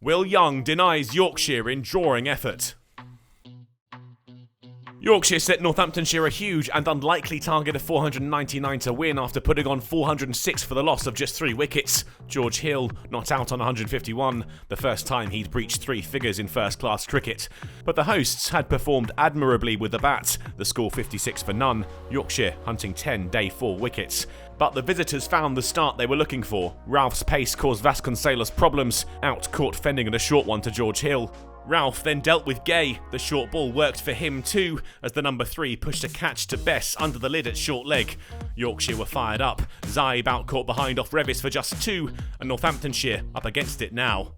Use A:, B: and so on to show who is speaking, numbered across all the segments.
A: Will Young denies Yorkshire in drawing effort. Yorkshire set Northamptonshire a huge and unlikely target of 499 to win after putting on 406 for the loss of just 3 wickets. George Hill not out on 151, the first time he'd breached 3 figures in first-class cricket. But the hosts had performed admirably with the bat, the score 56 for none, Yorkshire hunting 10 day 4 wickets. But the visitors found the start they were looking for. Ralph's pace caused Vasconcelos problems, out caught fending at a short one to George Hill. Ralph then dealt with Gay. The short ball worked for him too, as the number 3 pushed a catch to Bess under the lid at short leg. Yorkshire were fired up. Zaib out caught behind off Revis for just 2, and Northamptonshire up against it now.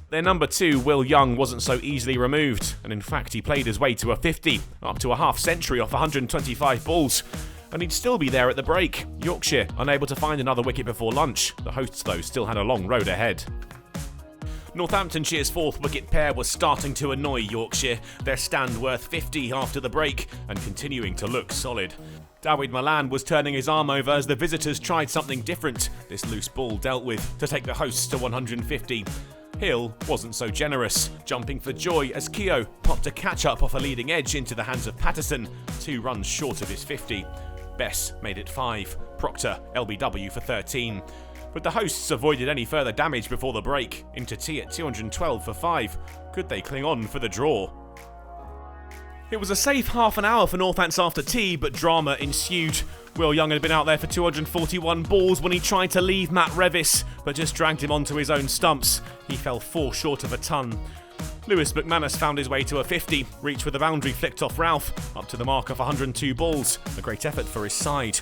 A: Their number 2, Will Young, wasn't so easily removed, and in fact he played his way to a 50, up to a half century off 125 balls. And he'd still be there at the break. Yorkshire unable to find another wicket before lunch. The hosts, though, still had a long road ahead. Northamptonshire's 4th wicket pair was starting to annoy Yorkshire, their stand worth 50 after the break and continuing to look solid. Dawid Malan was turning his arm over as the visitors tried something different, this loose ball dealt with, to take the hosts to 150. Hill wasn't so generous, jumping for joy as Keogh popped a catch-up off a leading edge into the hands of Patterson, 2 runs short of his 50. Bess made it 5, Proctor LBW for 13. But the hosts avoided any further damage before the break, into tea at 212 for 5. Could they cling on for the draw? It was a safe half an hour for Northants after tea, but drama ensued. Will Young had been out there for 241 balls when he tried to leave Matt Revis, but just dragged him onto his own stumps. He fell 4 short of a ton. Lewis McManus found his way to a 50, reached with a boundary flicked off Ralph, up to the mark of 102 balls, a great effort for his side.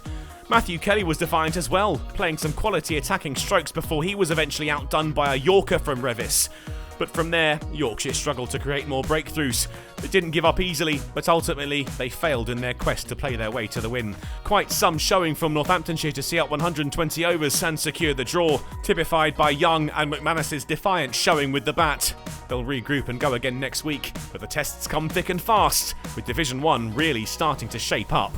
A: Matthew Kelly was defiant as well, playing some quality attacking strokes before he was eventually outdone by a Yorker from Revis. But from there, Yorkshire struggled to create more breakthroughs. They didn't give up easily, but ultimately they failed in their quest to play their way to the win. Quite some showing from Northamptonshire to see out 120 overs and secure the draw, typified by Young and McManus's defiant showing with the bat. They'll regroup and go again next week, but the tests come thick and fast, with Division 1 really starting to shape up.